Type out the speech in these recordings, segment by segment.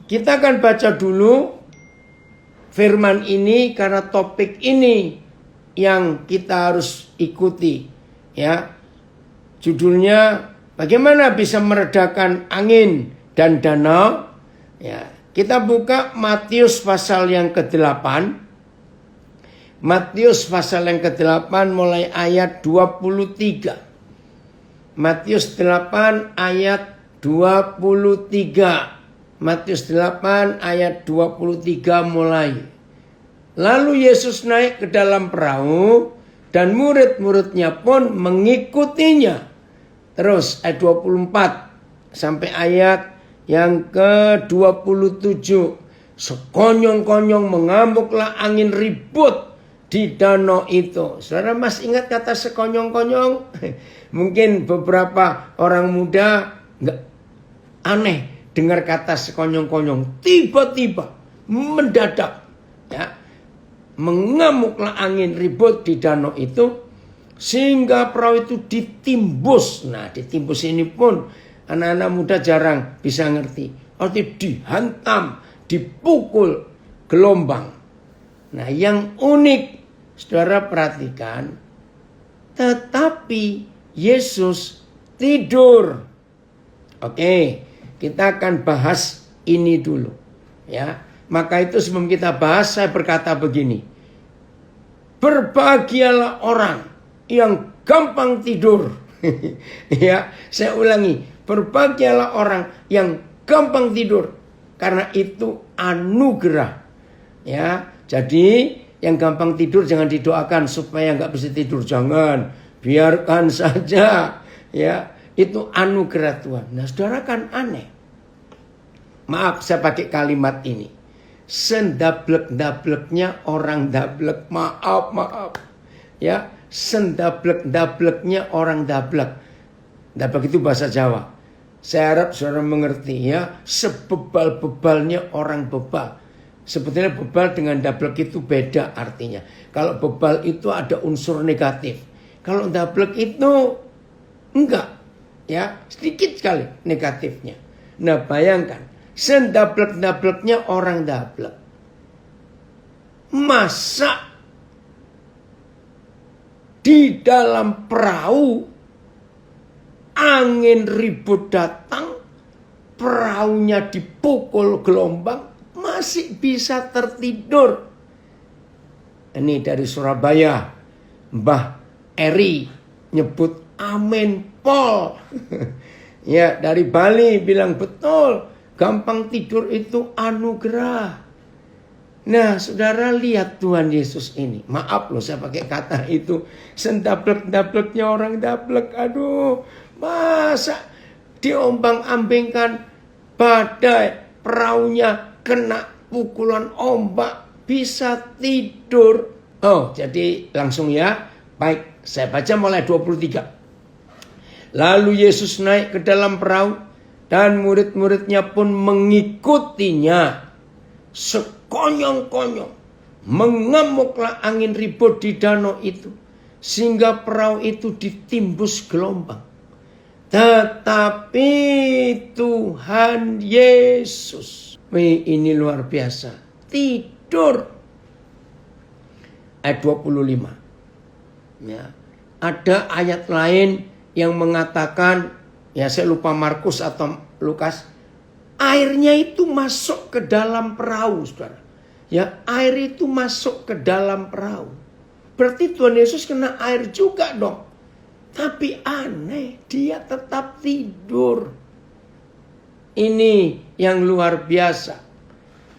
Kita akan baca dulu firman ini karena topik ini yang kita harus ikuti. Ya, judulnya bagaimana bisa meredakan angin dan danau. Ya, kita buka Matius pasal yang ke-8. Matius pasal yang ke-8 mulai ayat 23. Matius 8 ayat 23. Matius 8 ayat 23 mulai. Lalu Yesus naik ke dalam perahu dan murid-muridnya pun mengikutinya. Terus ayat 24 sampai ayat yang ke-27. Sekonyong-konyong mengamuklah angin ribut di danau itu. Saudara masih ingat kata sekonyong-konyong? Mungkin beberapa orang muda nggak aneh dengar kata sekonyong-konyong. Tiba-tiba mendadak ya, mengamuklah angin ribut di danau itu sehingga perahu itu ditimbus. Nah, ditimbus ini pun anak-anak muda jarang bisa ngerti. Artinya dihantam, dipukul gelombang. Nah, yang unik saudara perhatikan, tetapi Yesus tidur. Oke, kita akan bahas ini dulu. Ya, maka itu sebelum kita bahas, saya berkata begini. Berbahagialah orang yang gampang tidur. Ya, saya ulangi. Berbahagialah orang yang gampang tidur. Karena itu anugerah. Ya, jadi yang gampang tidur jangan didoakan supaya nggak bisa tidur. Jangan, biarkan saja. Ya, itu anugerah Tuhan. Nah, saudara kan aneh. Maaf saya pakai kalimat ini. Sendablek-dableknya orang dablek. Maaf. Ya, sendablek-dableknya orang dablek. Dablek itu bahasa Jawa. Saya harap saudara mengerti ya. Sebebal-bebalnya orang bebal. Sebetulnya bebal dengan dablek itu beda artinya. Kalau bebal itu ada unsur negatif. Kalau dablek itu enggak. Ya, sedikit sekali negatifnya. Nah, bayangkan, sendablek-dableknya orang dablek. Masa di dalam perahu angin ribut datang, perahunya dipukul gelombang, masih bisa tertidur. Ini dari Surabaya, Mbah Eri nyebut amin pol. Ya, dari Bali bilang betul, gampang tidur itu anugerah. Nah, saudara lihat Tuhan Yesus ini. Maaf loh saya pakai kata itu. Sendablek-dableknya orang dablek. Aduh, masa diombang-ambingkan badai, perahunya kena pukulan ombak, bisa tidur. Oh, jadi langsung ya. Baik, saya baca mulai 23. Lalu Yesus naik ke dalam perahu dan murid-muridnya pun mengikutinya. Sekonyong-konyong mengamuklah angin ribut di danau itu sehingga perahu itu ditimbus gelombang. Tetapi Tuhan Yesus, ini luar biasa, tidur. Ayat 25. Ya, ada ayat lain yang mengatakan, ya saya lupa Markus atau Lukas, airnya itu masuk ke dalam perahu, saudara. Ya, air itu masuk ke dalam perahu. Berarti Tuhan Yesus kena air juga dong. Tapi aneh, dia tetap tidur. Ini yang luar biasa.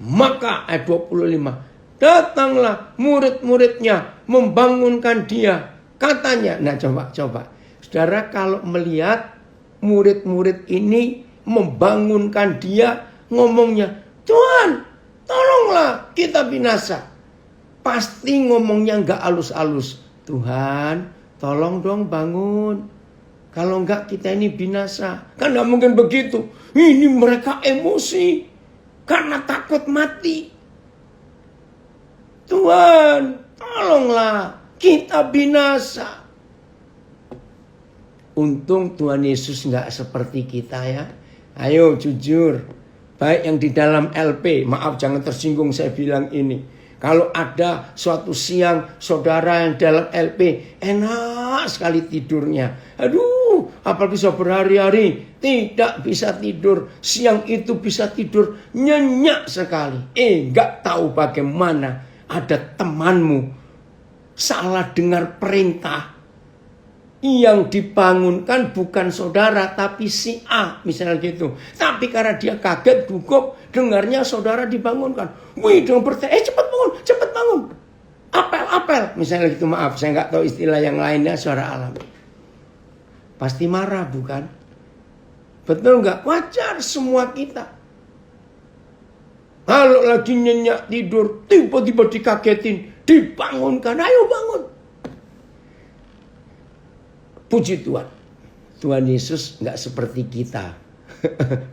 Maka ayat 25, datanglah murid-muridnya membangunkan dia. Katanya, nah coba. Saudara kalau melihat murid-murid ini membangunkan dia, ngomongnya, Tuhan, tolonglah kita binasa. Pasti ngomongnya nggak halus-halus. Tuhan, tolong dong bangun. Kalau enggak kita ini binasa. Kan nggak mungkin begitu. Ini mereka emosi karena takut mati. Tuhan, tolonglah kita binasa. Untung Tuhan Yesus nggak seperti kita ya. Ayo jujur. baik yang di dalam LP, maaf jangan tersinggung saya bilang ini. Kalau ada suatu siang saudara yang dalam LP, enak sekali tidurnya. Aduh, apalagi bisa berhari-hari tidak bisa tidur. Siang itu bisa tidur nyenyak sekali. Enggak tahu bagaimana ada temanmu salah dengar perintah. Yang dibangunkan bukan saudara tapi si A misalnya gitu. Tapi karena dia kaget gugup dengarnya saudara dibangunkan. Wih dengan berteriak, cepat bangun. Apel. Misalnya gitu, maaf saya nggak tahu istilah yang lainnya suara alami. Pasti marah bukan? Betul nggak? Wajar semua kita. Kalau lagi nyenyak tidur tiba-tiba dikagetin, dibangunkan, ayo bangun. Puji Tuhan, Tuhan Yesus nggak seperti kita.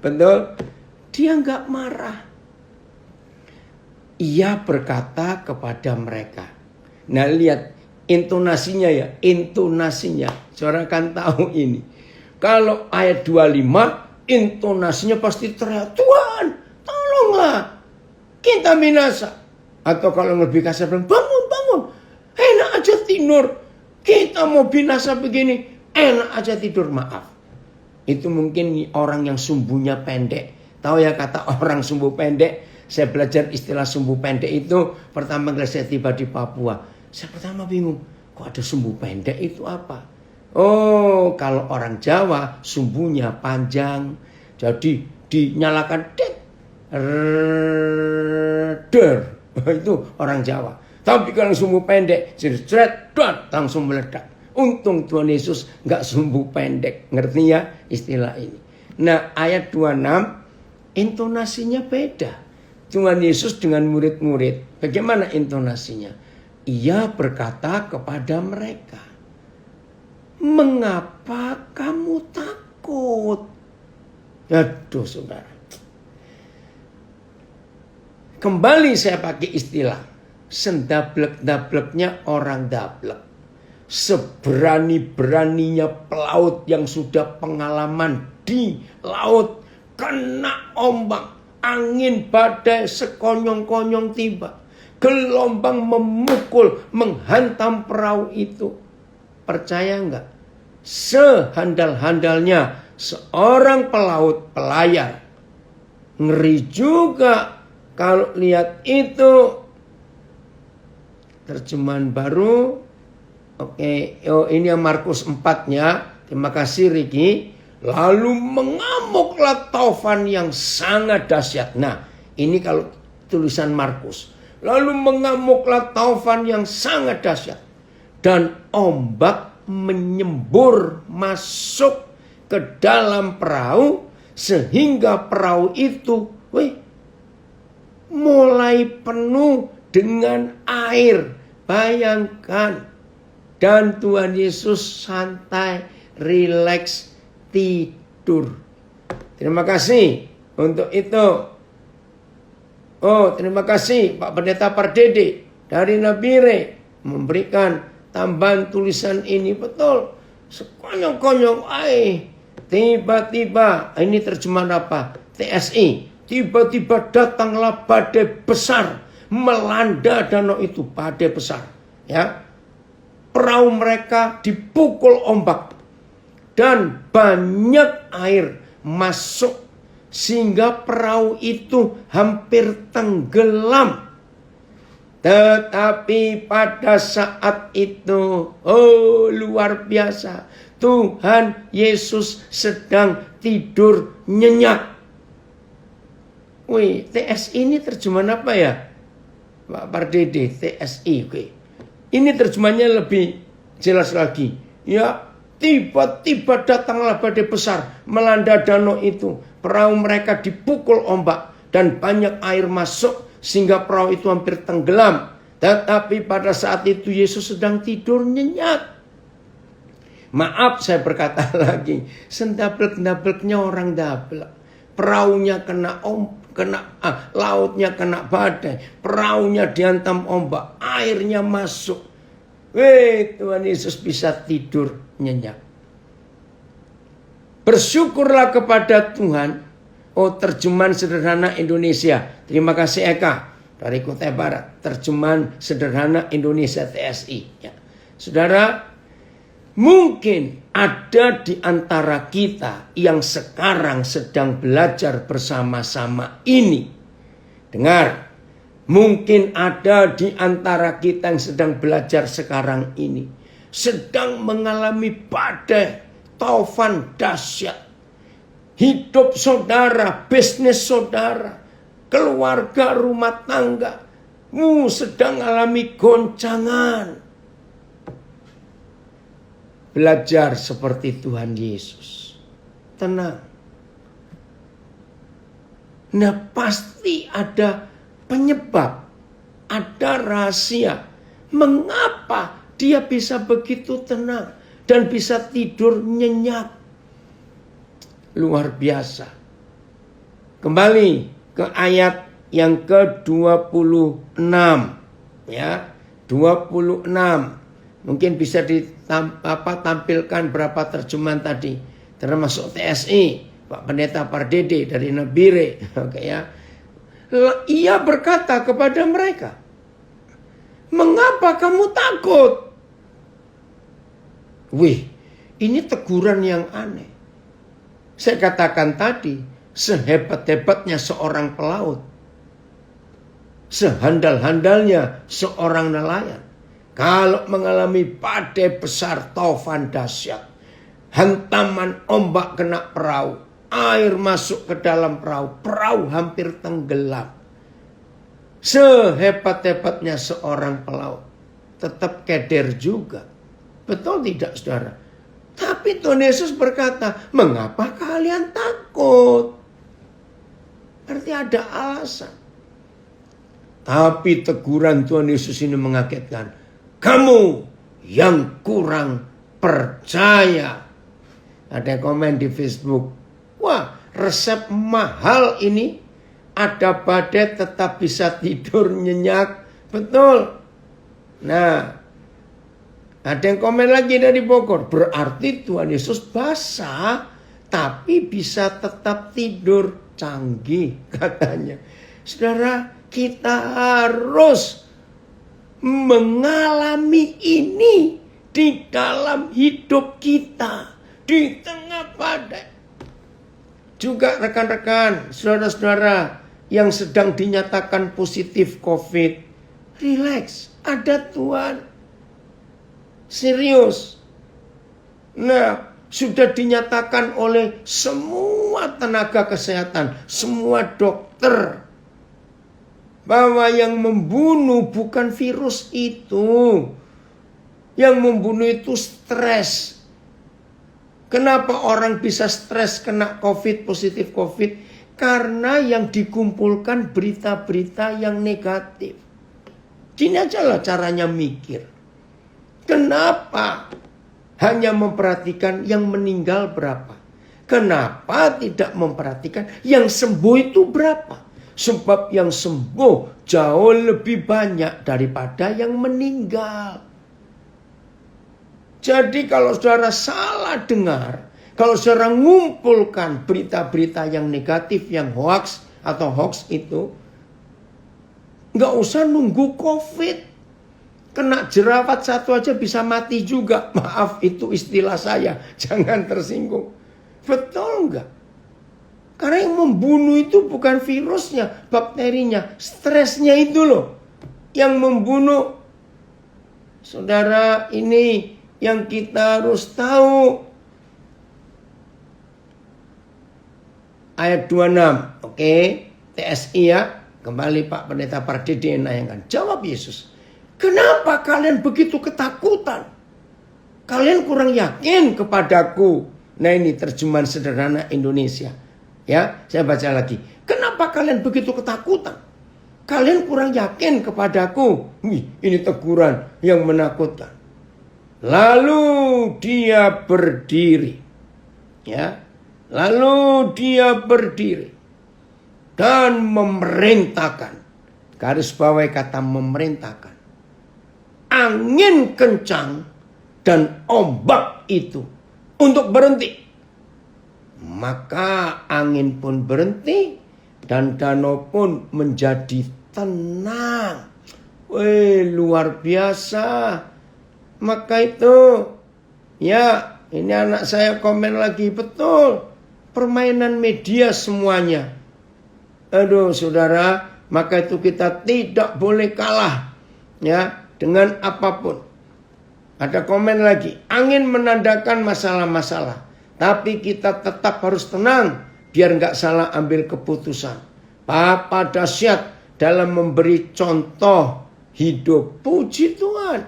Betul? Dia nggak marah. Ia berkata kepada mereka. Nah lihat intonasinya ya, intonasinya. Saudara kan tahu ini. Kalau ayat 25, intonasinya pasti teriak, Tuhan, tolonglah, kita binasa. Atau kalau lebih kasar, bangun, enak aja tidur. Kita mau binasa begini, enak aja tidur, maaf. Itu mungkin orang yang sumbunya pendek. Tahu ya kata orang sumbu pendek? Saya belajar istilah sumbu pendek itu pertama kali saya tiba di Papua. Saya pertama bingung, kok ada sumbu pendek itu apa? Oh, kalau orang Jawa sumbunya panjang. Jadi dinyalakan itu orang Jawa. Tapi kalau sumbu pendek, langsung meledak. Untung Tuhan Yesus nggak sumbu pendek. Ngerti ya istilah ini? Nah ayat 26, intonasinya beda. Tuhan Yesus dengan murid-murid. Bagaimana intonasinya? Ia berkata kepada mereka, mengapa kamu takut? Aduh saudara. Kembali saya pakai istilah. Sendablek-dableknya orang dablek. Seberani-beraninya pelaut yang sudah pengalaman di laut. Kena ombak, angin badai sekonyong-konyong tiba. Gelombang memukul, menghantam perahu itu. Percaya enggak? Sehandal-handalnya seorang pelaut pelayar. Ngeri juga kalau lihat itu. Terjemahan baru. Oke, ini yang Markus 4-nya. Terima kasih Riki. Lalu mengamuklah taufan yang sangat dahsyat. Nah, ini kalau tulisan Markus. Lalu mengamuklah taufan yang sangat dahsyat. Dan ombak menyembur masuk ke dalam perahu. Sehingga perahu itu mulai penuh dengan air. Bayangkan. Dan Tuhan Yesus santai, rileks, tidur. Terima kasih untuk itu. Oh, terima kasih Pak Pendeta Pardede dari Nabire memberikan tambahan tulisan ini. Betul. Sekonyong-konyong, tiba-tiba, ini terjemahan apa? TSI. Tiba-tiba datanglah badai besar melanda danau itu, badai besar. Ya. Perahu mereka dipukul ombak dan banyak air masuk sehingga perahu itu hampir tenggelam. Tetapi pada saat itu, luar biasa, Tuhan Yesus sedang tidur nyenyak. TSI ini terjemahan apa ya? Pak Pardede, TSI. Ini terjemahnya lebih jelas lagi. Ya, tiba-tiba datanglah badai besar melanda danau itu. Perahu mereka dipukul ombak dan banyak air masuk sehingga perahu itu hampir tenggelam. Tetapi pada saat itu Yesus sedang tidur nyenyak. Maaf saya berkata lagi, sendablek-dableknya orang dablek. Perahunya lautnya kena badai, perahunya dihantam ombak, airnya masuk. Tuhan Yesus bisa tidur nyenyak. Bersyukurlah kepada Tuhan Oh, terjemahan sederhana Indonesia. Terima kasih Eka dari Kutai Barat. Terjemahan sederhana Indonesia TSI. Ya. Saudara, mungkin ada di antara kita yang sekarang sedang belajar bersama-sama ini. Dengar, mungkin ada di antara kita yang sedang belajar sekarang ini, sedang mengalami badai, taufan dahsyat. Hidup saudara, bisnis saudara, keluarga, rumah tangga, sedang alami goncangan. Belajar seperti Tuhan Yesus. Tenang. Nah, pasti ada penyebab, ada rahasia. Mengapa dia bisa begitu tenang dan bisa tidur nyenyak? Luar biasa. Kembali ke ayat yang ke-26. Ya, 26. Mungkin bisa ditampilkan berapa terjemahan tadi. Termasuk TSI, Pak Pendeta Pardede dari Nabire. Oke ya. Ia berkata kepada mereka, "Mengapa kamu takut?" Wih, ini teguran yang aneh. Saya katakan tadi, sehebat-hebatnya seorang pelaut, sehandal-handalnya seorang nelayan, kalau mengalami badai besar, taufan dahsyat, hantaman ombak kena perahu, air masuk ke dalam perahu, perahu hampir tenggelam. Sehebat-hebatnya seorang pelaut, tetap keder juga. Betul tidak, saudara? Tapi Tuhan Yesus berkata, "Mengapa kalian takut?" Berarti ada alasan. Tapi teguran Tuhan Yesus ini mengagetkan. "Kamu yang kurang percaya." Ada komen di Facebook. Wah, resep mahal ini. Ada badai tetap bisa tidur nyenyak. Betul. Nah, ada yang komen lagi dari Bogor. Berarti Tuhan Yesus basah, tapi bisa tetap tidur. Canggih katanya. Saudara, kita harus mengalami ini di dalam hidup kita. Di tengah badai. Juga rekan-rekan, saudara-saudara yang sedang dinyatakan positif COVID. Relax, ada Tuhan. Serius. Nah, sudah dinyatakan oleh semua tenaga kesehatan, semua dokter, bahwa yang membunuh bukan virus itu. Yang membunuh itu stres. Kenapa orang bisa stres kena COVID, positif COVID? Karena yang dikumpulkan berita-berita yang negatif. Gini aja lah caranya mikir. Kenapa hanya memperhatikan yang meninggal berapa? Kenapa tidak memperhatikan yang sembuh itu berapa? Sebab yang sembuh jauh lebih banyak daripada yang meninggal. Jadi kalau saudara salah dengar, kalau saudara ngumpulkan berita-berita yang negatif, yang hoax atau hoax itu, nggak usah nunggu COVID. Kena jerawat satu aja bisa mati juga. Maaf, itu istilah saya. Jangan tersinggung. Betul nggak? Karena yang membunuh itu bukan virusnya, bakterinya. Stresnya itu loh. Yang membunuh. Saudara, ini yang kita harus tahu. Ayat 26. Oke. TSI ya. Kembali Pak Pendeta Pardede nayangkan. Jawab Yesus. Kenapa kalian begitu ketakutan? Kalian kurang yakin kepadaku. Nah, ini terjemahan sederhana Indonesia. Ya, saya baca lagi. Kenapa kalian begitu ketakutan? Kalian kurang yakin kepadaku. Ini teguran yang menakutkan. Lalu dia berdiri. Ya. Lalu dia berdiri. Dan memerintahkan. Garis bawahi kata memerintahkan. Angin kencang dan ombak itu untuk berhenti. Maka angin pun berhenti dan danau pun menjadi tenang. Wih, luar biasa. Maka itu, ya, ini anak saya komen lagi, betul. Permainan media semuanya. Aduh, saudara, maka itu kita tidak boleh kalah, ya, dengan apapun. Ada komen lagi, angin menandakan masalah-masalah. Tapi kita tetap harus tenang, biar nggak salah ambil keputusan. Papa dahsyat dalam memberi contoh hidup. Puji Tuhan.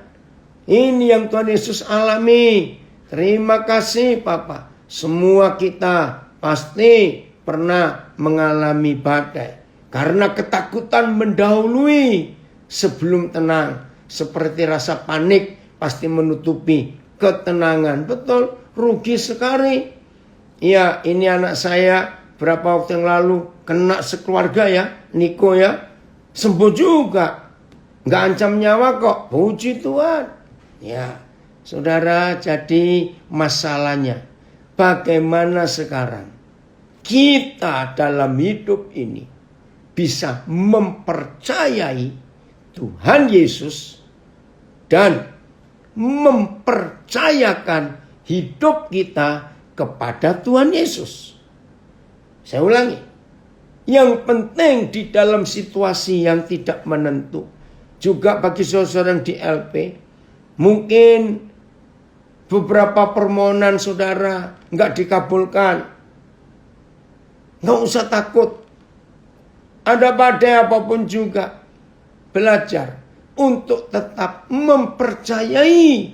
Ini yang Tuhan Yesus alami. Terima kasih Papa. Semua kita pasti pernah mengalami badai. Karena ketakutan mendahului sebelum tenang. Seperti rasa panik pasti menutupi ketenangan. Betul, rugi sekali. Ya, ini anak saya berapa waktu yang lalu kena sekeluarga ya, Niko ya. Sembuh juga. Nggak ancam nyawa kok. Puji Tuhan. Ya, saudara, jadi masalahnya bagaimana sekarang kita dalam hidup ini bisa mempercayai Tuhan Yesus dan mempercayakan hidup kita kepada Tuhan Yesus. Saya ulangi, yang penting di dalam situasi yang tidak menentu, juga bagi saudara yang di LP, mungkin beberapa permohonan saudara nggak dikabulkan. Nggak usah takut. Ada badai apapun juga. Belajar untuk tetap mempercayai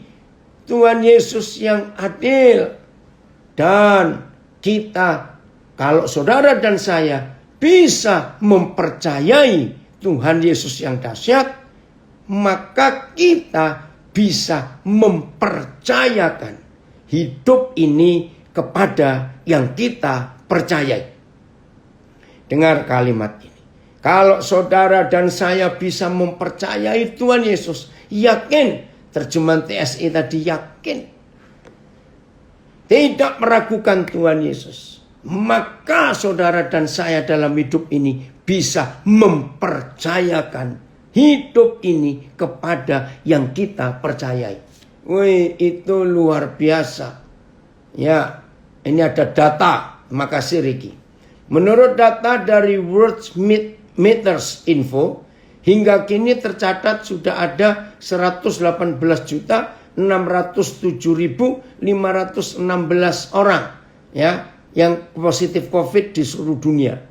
Tuhan Yesus yang adil. Dan kita, kalau saudara dan saya bisa mempercayai Tuhan Yesus yang dahsyat, maka kita bisa mempercayakan hidup ini kepada yang kita percayai. Dengar kalimat ini. Kalau saudara dan saya bisa mempercayai Tuhan Yesus, yakin, terjemahan TSI tadi, yakin, tidak meragukan Tuhan Yesus, maka saudara dan saya dalam hidup ini bisa mempercayakan hidup ini kepada yang kita percayai. Wih, itu luar biasa. Ya, ini ada data. Makasih Ricky. Menurut data dari World Meters Info, hingga kini tercatat sudah ada 118.607.516 orang ya yang positif COVID di seluruh dunia.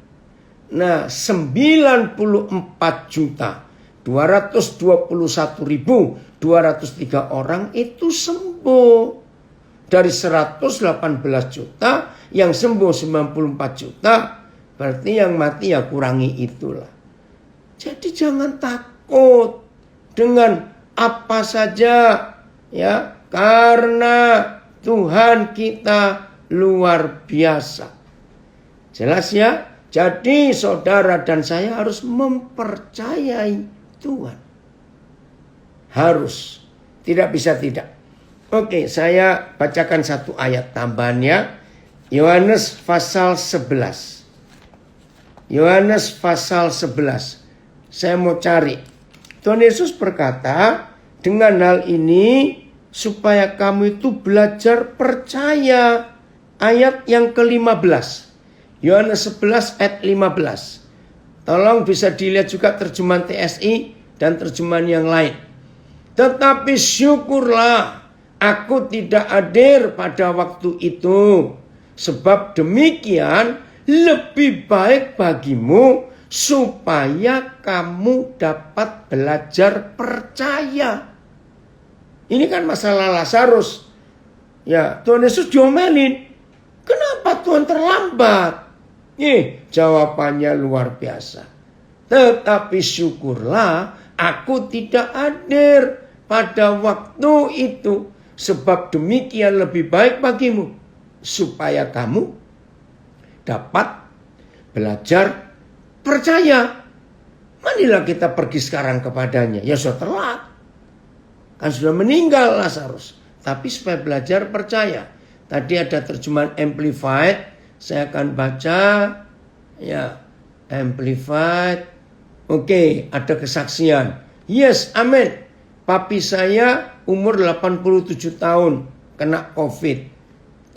Nah, 94.221.203 orang itu sembuh. Dari 118 juta yang sembuh 94 juta, berarti yang mati ya kurangi itulah. Jadi jangan takut dengan apa saja ya, karena Tuhan kita luar biasa. Jelas ya? Jadi saudara dan saya harus mempercayai Tuhan. Harus. Tidak bisa tidak. Oke, saya bacakan satu ayat tambahannya. Yohanes pasal 11. Yohanes pasal 11. Saya mau cari. Tuhan Yesus berkata, dengan hal ini supaya kamu itu belajar percaya. Ayat yang ke-15. Yohanes 11 ayat 15. Tolong bisa dilihat juga terjemahan TSI dan terjemahan yang lain. Tetapi syukurlah aku tidak hadir pada waktu itu, sebab demikian lebih baik bagimu supaya kamu dapat belajar percaya. Ini kan masalah Lazarus. Ya, Tuhan Yesus diomelin. Kenapa Tuhan terlambat? Jawabannya luar biasa. Tetapi syukurlah aku tidak hadir pada waktu itu, sebab demikian lebih baik bagimu, supaya kamu dapat belajar percaya. Marilah kita pergi sekarang kepadanya. Ya sudah telat. Kan sudah meninggal Lazarus. Tapi supaya belajar percaya. Tadi ada terjemahan Amplified Saya akan baca ya, Amplified. Oke, ada kesaksian. Yes, amin. Papi saya umur 87 tahun kena COVID.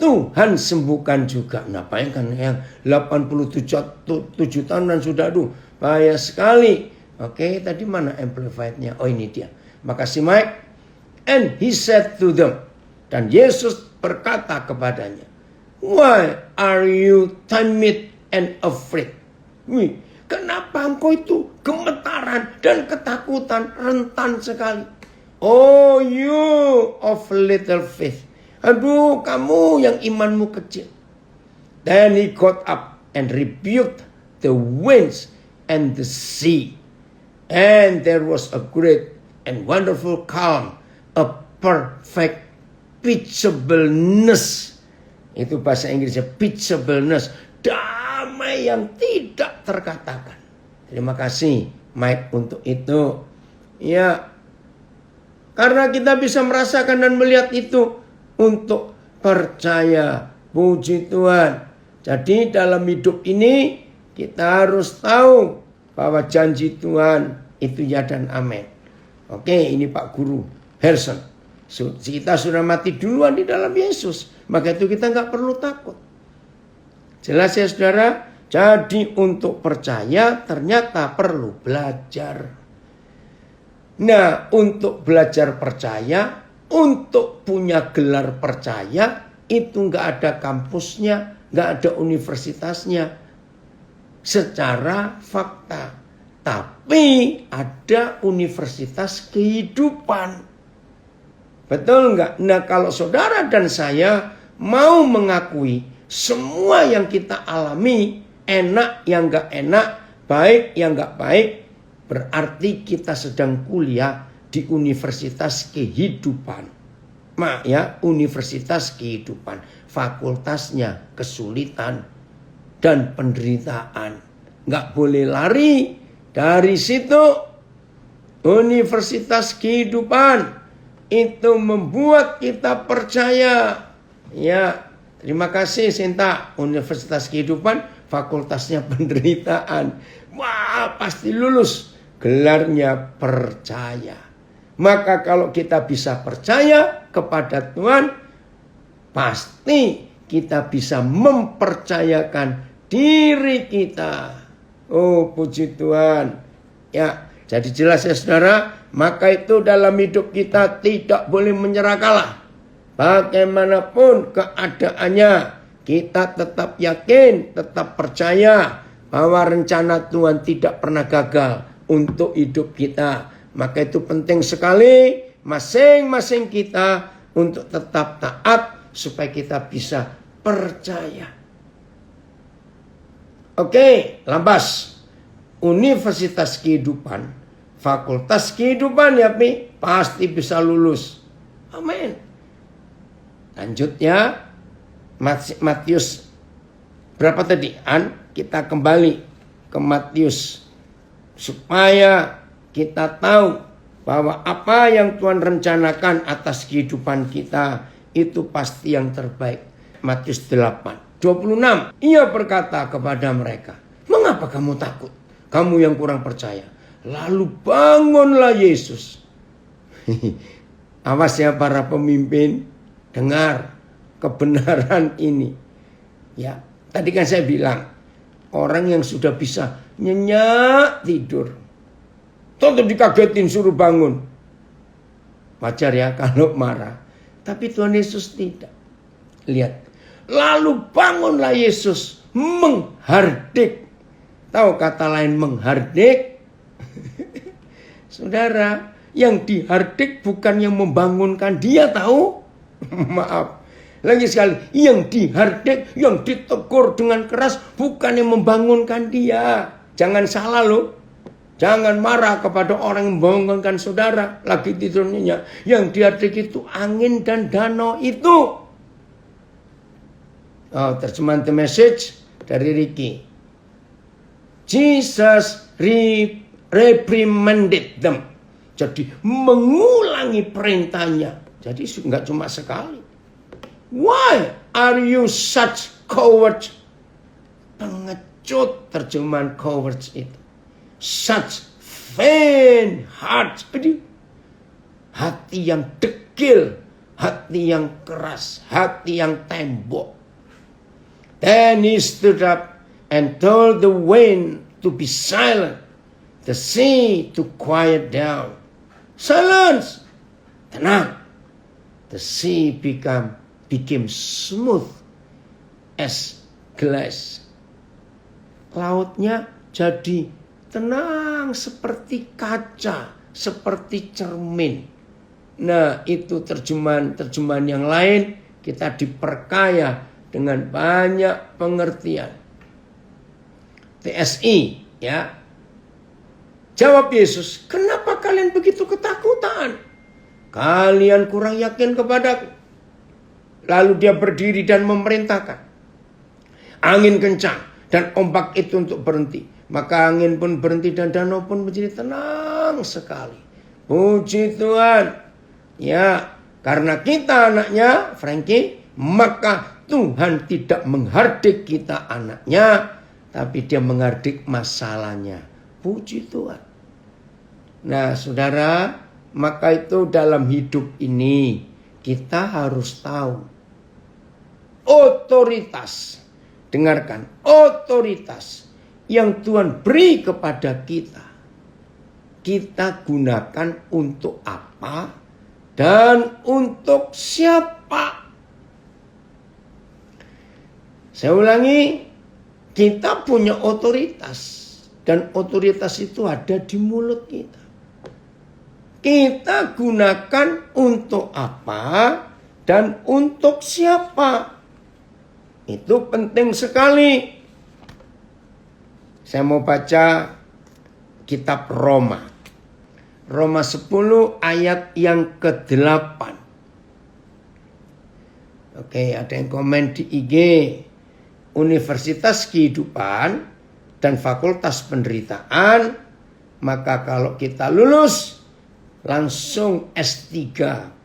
Tuhan sembuhkan juga. Nah, bayangkan yang 87 tahun dan sudah, bahaya sekali. Oke, tadi mana Amplified-nya? Oh, ini dia. Makasih Mike. And he said to them. Dan Yesus berkata kepadanya, why are you timid and afraid? Wih, kenapa engkau itu gemetaran dan ketakutan, rentan sekali? Oh, you of little faith. Aduh, kamu yang imanmu kecil. Then he got up and rebuked the winds and the sea. And there was a great and wonderful calm, a perfect peaceableness. Itu bahasa Inggrisnya, peaceableness. Damai yang tidak terkatakan. Terima kasih Mike untuk itu. Ya, karena kita bisa merasakan dan melihat itu. Untuk percaya, puji Tuhan. Jadi dalam hidup ini kita harus tahu bahwa janji Tuhan itu ya dan amin. Oke, ini Pak Guru Harrison. Kita sudah mati duluan di dalam Yesus. Maka itu kita nggak perlu takut. Jelas ya saudara? Jadi untuk percaya ternyata perlu belajar. Nah, untuk belajar percaya, untuk punya gelar percaya, itu nggak ada kampusnya, nggak ada universitasnya secara fakta. Tapi ada universitas kehidupan. Betul nggak? Nah, kalau saudara dan saya mau mengakui semua yang kita alami, enak yang nggak enak, baik yang nggak baik, berarti kita sedang kuliah di universitas kehidupan. Ya, universitas kehidupan. Fakultasnya kesulitan dan penderitaan. Nggak boleh lari dari situ. Universitas kehidupan itu membuat kita percaya. Ya, terima kasih Sinta. Universitas kehidupan, fakultasnya penderitaan. Wah, pasti lulus. Gelarnya percaya. Maka kalau kita bisa percaya kepada Tuhan, pasti kita bisa mempercayakan diri kita. Oh, puji Tuhan. Ya, jadi jelas ya saudara, maka itu dalam hidup kita tidak boleh menyerah kalah. Bagaimanapun keadaannya, kita tetap yakin, tetap percaya bahwa rencana Tuhan tidak pernah gagal untuk hidup kita. Maka itu penting sekali masing-masing kita untuk tetap taat supaya kita bisa percaya. Oke, lambas. Universitas kehidupan, fakultas kehidupan ya Pi, pasti bisa lulus. Amin. Lanjut ya. Matius berapa tadi? Kita kembali ke Matius supaya kita tahu bahwa apa yang Tuhan rencanakan atas kehidupan kita itu pasti yang terbaik. Matius 8:26. Ia berkata kepada mereka, mengapa kamu takut? Kamu yang kurang percaya. Lalu bangunlah Yesus. Awas ya para pemimpin, dengar kebenaran ini. Ya, tadi kan saya bilang, orang yang sudah bisa nyenyak tidur, tentu dikagetin suruh bangun. Wajar ya kalau marah. Tapi Tuhan Yesus tidak. Lihat. Lalu bangunlah Yesus menghardik. Tahu kata lain menghardik? Saudara, yang dihardik bukan yang membangunkan dia, tahu? Maaf. Lagi sekali, yang dihardik, yang ditegur dengan keras bukan yang membangunkan dia. Jangan salah loh. Jangan marah kepada orang yang membangunkan saudara lagi tidurnya. Yang dihardik itu angin dan danau itu. Oh, terjemahan The Message dari Ricky. Jesus reprimanded them. Jadi mengulangi perintahnya. Jadi nggak cuma sekali. Why are you such coward pengecut terjemahan cowards itu. Such faint hearts. Hati yang dekil, hati yang keras, hati yang tembok. Then he stood up and told the wind to be silent, the sea to quiet down. Silence! Tenang. The sea became smooth as glass. Lautnya jadi tenang seperti kaca, seperti cermin. Nah, itu terjemahan yang lain kita diperkaya dengan banyak pengertian. TSI, ya. Jawab Yesus, kenapa kalian begitu ketakutan? Kalian kurang yakin kepadaku. Lalu dia berdiri dan memerintahkan. Angin kencang dan ombak itu untuk berhenti. Maka angin pun berhenti dan danau pun menjadi tenang sekali. Puji Tuhan. Ya, karena kita anaknya, Frankie, maka Tuhan tidak menghardik kita anaknya, tapi dia menghardik masalahnya. Puji Tuhan. Nah, saudara, maka itu dalam hidup ini kita harus tahu otoritas. Dengarkan, otoritas yang Tuhan beri kepada kita. Kita gunakan untuk apa dan untuk siapa? Saya ulangi, kita punya otoritas. Dan otoritas itu ada di mulut kita. Kita gunakan untuk apa dan untuk siapa. Itu penting sekali. Saya mau baca kitab Roma. Roma 10 ayat yang ke-8. Oke, ada yang komen di IG. Universitas Kehidupan dan Fakultas Penderitaan. Maka kalau kita lulus, langsung S3.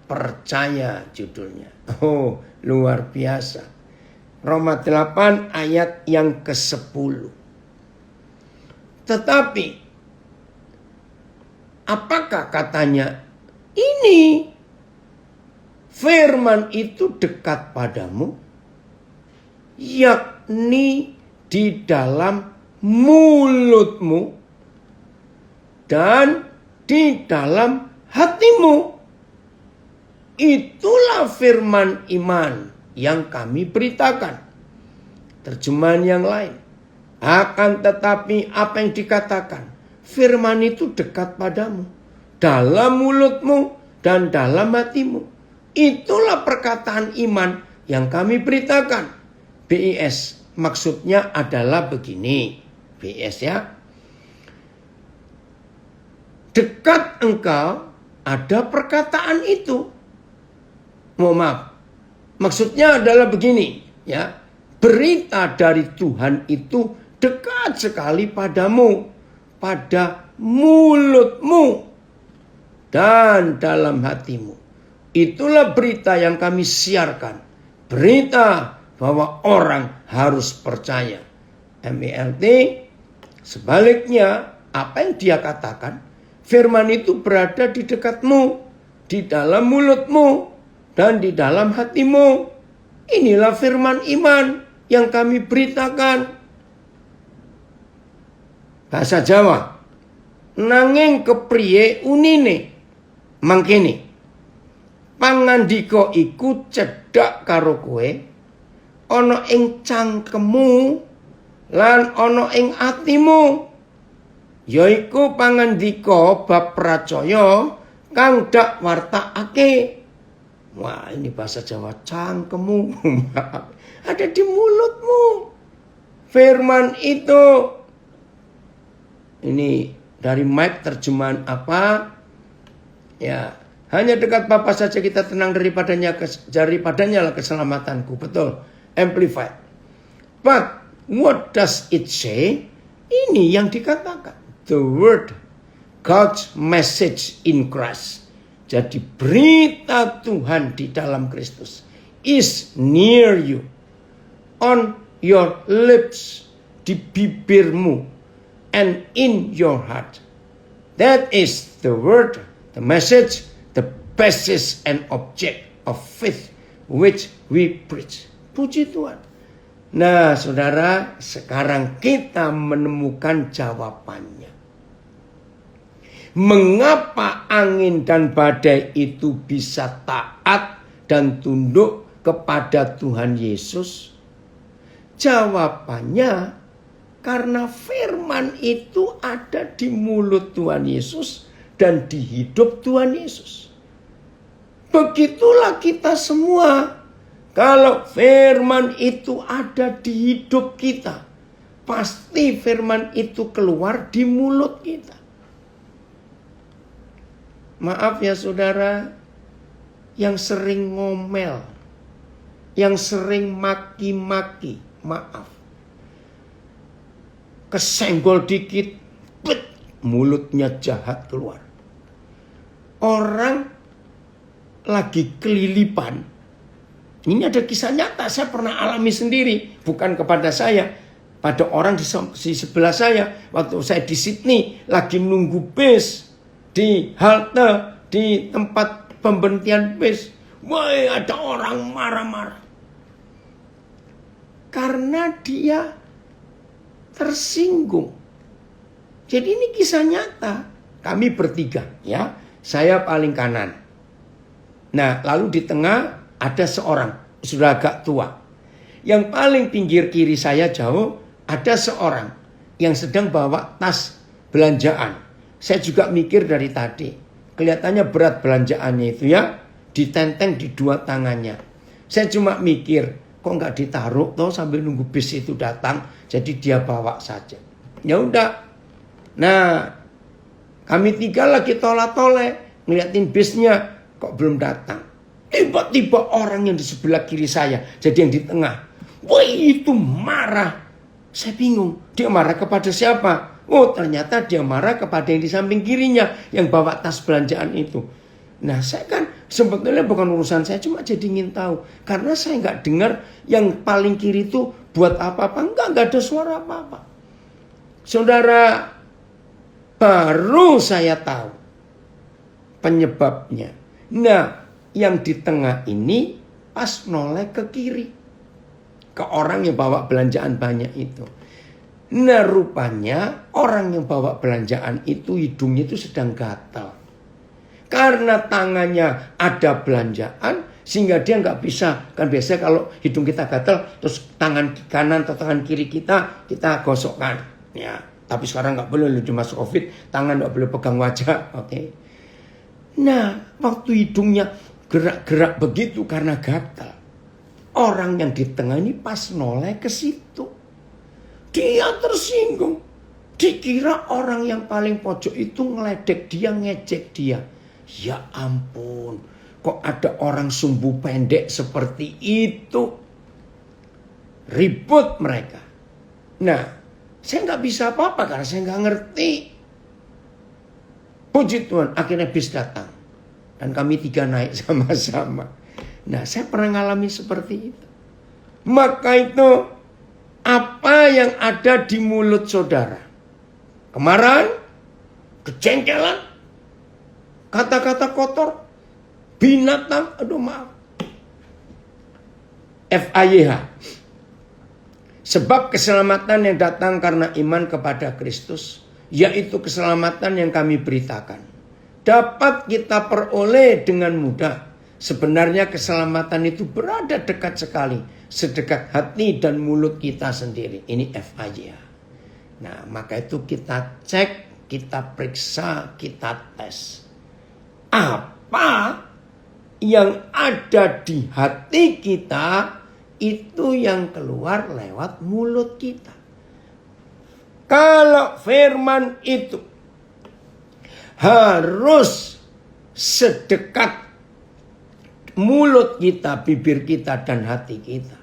Percaya judulnya. Oh, luar biasa. Roma 8 ayat yang ke-10. Tetapi, apakah katanya? Ini firman itu dekat padamu, yakni di dalam mulutmu dan di dalam hatimu. Itulah firman iman yang kami beritakan. Terjemahan yang lain. Akan tetapi apa yang dikatakan? Firman itu dekat padamu. Dalam mulutmu dan dalam hatimu. Itulah perkataan iman yang kami beritakan. BIS maksudnya adalah begini. BIS ya. Dekat engkau ada perkataan itu. Mohon maaf. Maksudnya adalah begini, ya. Berita dari Tuhan itu dekat sekali padamu, pada mulutmu dan dalam hatimu. Itulah berita yang kami siarkan. Berita bahwa orang harus percaya. MELT, sebaliknya apa yang dia katakan, firman itu berada di dekatmu, di dalam mulutmu, dan di dalam hatimu. Inilah firman iman yang kami beritakan. Bahasa Jawa. Nanging kepriye unine. Mangkene. Pangandika iku cedhak karo kowe. Ana ing cangkemmu lan ana ing atimu. Yaiku pangandika bab pracaya kang dak wartakake. Wah, ini bahasa Jawa, cangkemmu. Ada di mulutmu. Firman itu. Ini dari Mike terjemahan apa? Ya, hanya dekat Bapa saja kita tenang daripadanya lah keselamatanku. Betul. Amplified. But what does it say? Ini yang dikatakan. The word, God's message in Christ. Jadi berita Tuhan di dalam Kristus is near you, on your lips di bibirmu and in your heart. That is the word, the message, the basis and object of faith which we preach. Puji Tuhan. Nah, saudara, sekarang kita menemukan jawabannya. Mengapa angin dan badai itu bisa taat dan tunduk kepada Tuhan Yesus? Jawabannya karena firman itu ada di mulut Tuhan Yesus dan di hidup Tuhan Yesus. Begitulah kita semua. Kalau firman itu ada di hidup kita, pasti firman itu keluar di mulut kita. Maaf ya saudara, yang sering ngomel, yang sering maki-maki, maaf. Kesenggol dikit, mulutnya jahat keluar. Orang lagi kelilipan. Ini ada kisah nyata, saya pernah alami sendiri. Bukan kepada saya, pada orang di sebelah saya. Waktu saya di Sydney, lagi nunggu bis di halte, di tempat pemberhentian bis. Wah, ada orang marah-marah. Karena dia tersinggung. Jadi ini kisah nyata. Kami bertiga, ya. Saya paling kanan. Nah, lalu di tengah ada seorang, sudah agak tua. Yang paling pinggir kiri saya jauh, ada seorang yang sedang bawa tas belanjaan. Saya juga mikir dari tadi. Kelihatannya berat belanjaannya itu ya. Ditenteng di dua tangannya. Saya cuma mikir, kok nggak ditaruh toh sambil nunggu bis itu datang. Jadi dia bawa saja. Ya udah. Nah, kami tiga lagi tola-tole. Ngeliatin bisnya, kok belum datang. Tiba-tiba orang yang di sebelah kiri saya, jadi yang di tengah. Wah, itu marah. Saya bingung, dia marah kepada siapa? Oh, ternyata dia marah kepada yang di samping kirinya, yang bawa tas belanjaan itu. Nah, saya kan sebetulnya bukan urusan saya, cuma jadi ingin tahu. Karena saya nggak dengar yang paling kiri itu buat apa-apa. Nggak ada suara apa-apa. Saudara, baru saya tahu penyebabnya. Nah, yang di tengah ini pas noleh ke kiri. Ke orang yang bawa belanjaan banyak itu. Nah, rupanya orang yang bawa belanjaan itu hidungnya itu sedang gatal. Karena tangannya ada belanjaan sehingga dia nggak bisa. Kan biasanya kalau hidung kita gatal terus tangan kanan atau tangan kiri kita gosokkan. Ya, tapi sekarang nggak boleh, udah masuk COVID, tangan nggak boleh pegang wajah. Oke. Nah, waktu hidungnya gerak-gerak begitu karena gatal. Orang yang di tengah ini pas noleh ke situ. Dia tersinggung. Dikira orang yang paling pojok itu ngeledek dia, ngejek dia. Ya ampun, kok ada orang sumbu pendek seperti itu. Ribut mereka. Nah, saya nggak bisa apa-apa karena saya nggak ngerti. Puji Tuhan, akhirnya bis datang. Dan kami tiga naik sama-sama. Nah, saya pernah ngalami seperti itu. Maka itu, apa yang ada di mulut saudara? Kemarahan, kejengkelan, kata-kata kotor, binatang, aduh maaf. FAYH. Sebab keselamatan yang datang karena iman kepada Kristus, yaitu keselamatan yang kami beritakan, dapat kita peroleh dengan mudah. Sebenarnya keselamatan itu berada dekat sekali, sedekat hati dan mulut kita sendiri. Ini FAYH. Nah, maka itu kita cek, kita periksa, kita tes. Apa yang ada di hati kita, itu yang keluar lewat mulut kita. Kalau firman itu harus sedekat mulut kita, bibir kita, dan hati kita,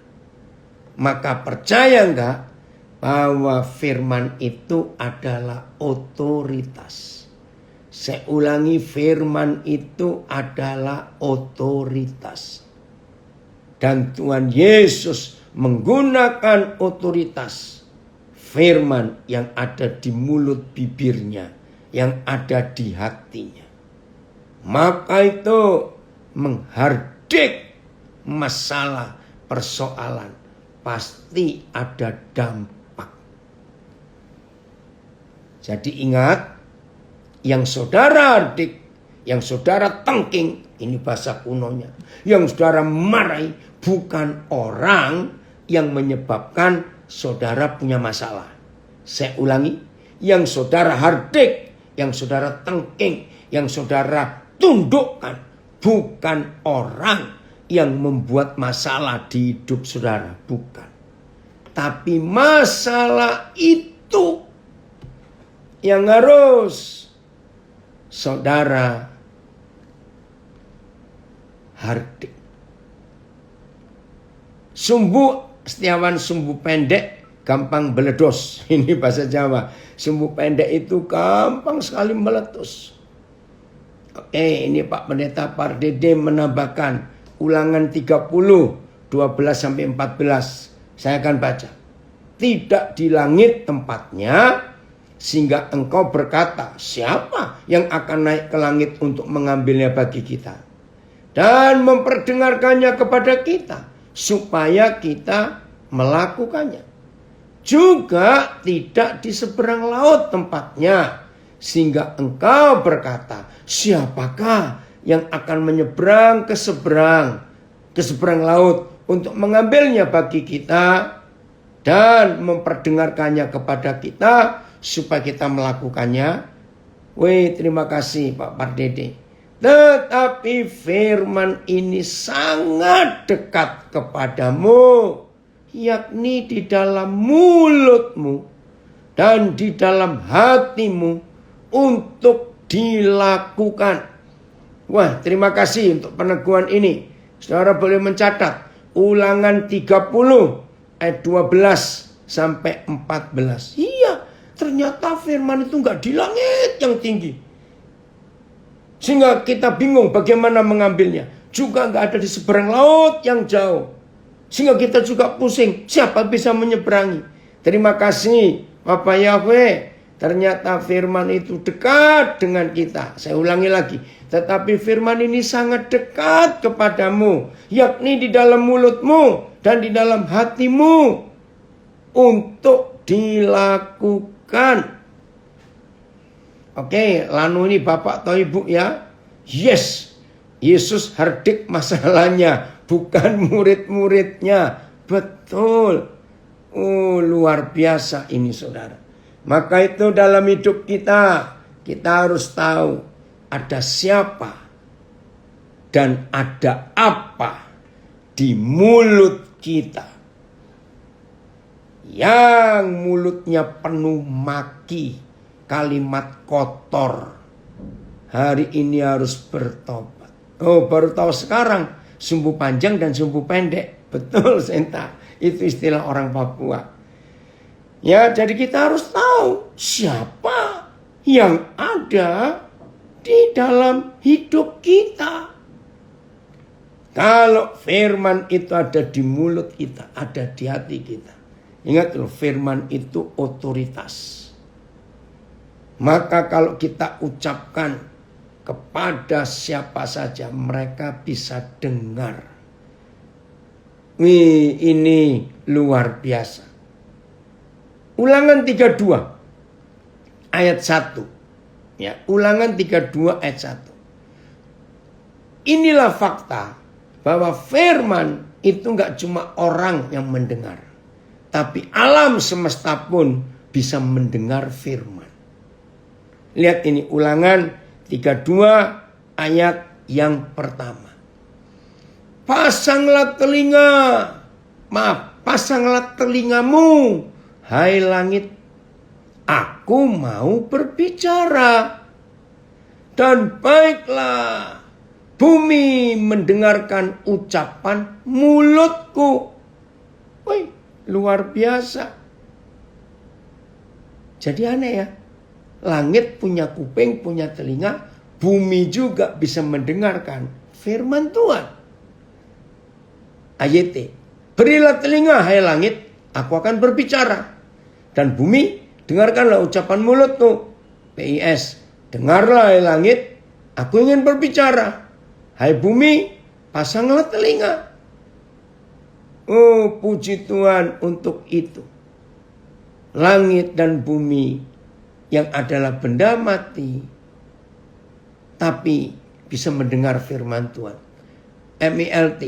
maka percaya enggak bahwa firman itu adalah otoritas. Saya ulangi, firman itu adalah otoritas. Dan Tuhan Yesus menggunakan otoritas firman yang ada di mulut bibirnya, yang ada di hatinya. Maka itu menghardik masalah, persoalan, pasti ada dampak. Jadi ingat, yang saudara hardik, yang saudara tengking, ini bahasa kunonya, yang saudara marahi bukan orang yang menyebabkan saudara punya masalah. Saya ulangi, yang saudara hardik, yang saudara tengking, yang saudara tundukkan, bukan orang yang membuat masalah di hidup saudara, bukan. Tapi masalah itu yang harus saudara hardik. Sumbu Setiawan sumbu pendek gampang meledos. Ini bahasa Jawa. Sumbu pendek itu gampang sekali meletus. Oke, ini Pak Pendeta Pardede menambahkan Ulangan 30, 12-14. Saya akan baca. Tidak di langit tempatnya, sehingga engkau berkata, siapa yang akan naik ke langit untuk mengambilnya bagi kita? Dan memperdengarkannya kepada kita, supaya kita melakukannya. Juga tidak di seberang laut tempatnya, sehingga engkau berkata, siapakah yang akan menyeberang ke seberang laut untuk mengambilnya bagi kita dan memperdengarkannya kepada kita supaya kita melakukannya. Wih, terima kasih Pak Pardede. Tetapi firman ini sangat dekat kepadamu, yakni di dalam mulutmu dan di dalam hatimu untuk dilakukan. Wah, terima kasih untuk peneguhan ini. Saudara boleh mencatat Ulangan 30 ayat 12-14. Iya, ternyata firman itu enggak di langit yang tinggi, sehingga kita bingung bagaimana mengambilnya. Juga enggak ada di seberang laut yang jauh, sehingga kita juga pusing, siapa bisa menyeberangi. Terima kasih Bapak Yahweh. Ternyata firman itu dekat dengan kita. Saya ulangi lagi. Tetapi firman ini sangat dekat kepadamu, yakni di dalam mulutmu dan di dalam hatimu untuk dilakukan. Oke, lalu ini Bapak atau Ibu ya. Yes, Yesus hardik masalahnya, bukan murid-muridnya. Betul. Oh, luar biasa ini saudara. Maka itu dalam hidup kita harus tahu ada siapa dan ada apa di mulut kita. Yang mulutnya penuh maki, kalimat kotor, hari ini harus bertobat. Oh, baru tahu sekarang sumbu panjang dan sumbu pendek. Betul, Senta. Itu istilah orang Papua. Ya, jadi kita harus tahu siapa yang ada di dalam hidup kita. Kalau firman itu ada di mulut kita, ada di hati kita. Ingat loh, firman itu otoritas. Maka kalau kita ucapkan kepada siapa saja, mereka bisa dengar. Wih, ini luar biasa. Ulangan 32 ayat 1. Ya, Ulangan 32 ayat 1. Inilah fakta bahwa firman itu enggak cuma orang yang mendengar, tapi alam semesta pun bisa mendengar firman. Lihat ini Ulangan 32 ayat yang pertama. Pasanglah telingamu, hai langit, aku mau berbicara. Dan baiklah bumi mendengarkan ucapan mulutku. Wih, luar biasa. Jadi aneh ya. Langit punya kuping, punya telinga. Bumi juga bisa mendengarkan firman Tuhan. AYT. Berilah telinga, hai langit, aku akan berbicara. dan bumi, dengarkanlah ucapan mulutku. PIS, dengarlah hai langit, aku ingin berbicara. Hai bumi, pasanglah telinga. Oh, puji Tuhan untuk itu. Langit dan bumi yang adalah benda mati, tapi bisa mendengar firman Tuhan. MILT.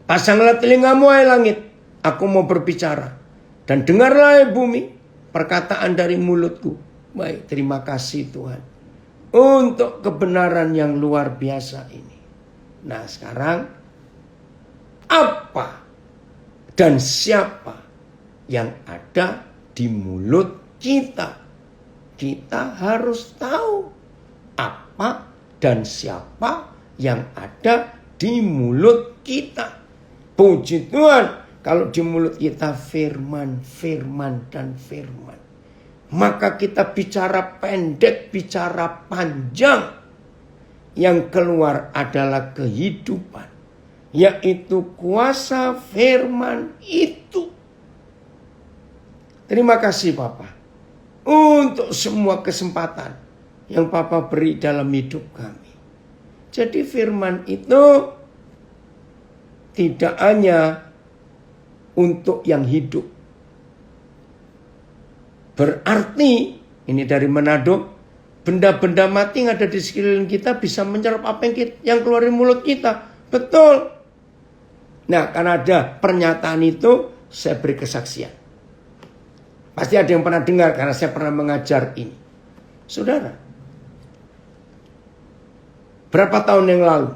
Pasanglah telingamu hai langit, aku mau berbicara. Dan dengarlah hai bumi, perkataan dari mulutku. Baik, terima kasih Tuhan. Untuk kebenaran yang luar biasa ini. Nah sekarang, apa dan siapa yang ada di mulut kita? Kita harus tahu apa dan siapa yang ada di mulut kita. Puji Tuhan, kalau di mulut kita firman, firman, dan firman. Maka kita bicara pendek, bicara panjang. Yang keluar adalah kehidupan. Yaitu kuasa firman itu. Terima kasih Bapak. Untuk semua kesempatan yang Papa beri dalam hidup kami. Jadi firman itu tidak hanya untuk yang hidup. Berarti, ini dari Manado, benda-benda mati yang ada di sekeliling kita bisa menyerap apa yang keluar dari mulut kita. Betul. Nah, karena ada pernyataan itu, saya beri kesaksian. Pasti ada yang pernah dengar karena saya pernah mengajar ini. Saudara, berapa tahun yang lalu,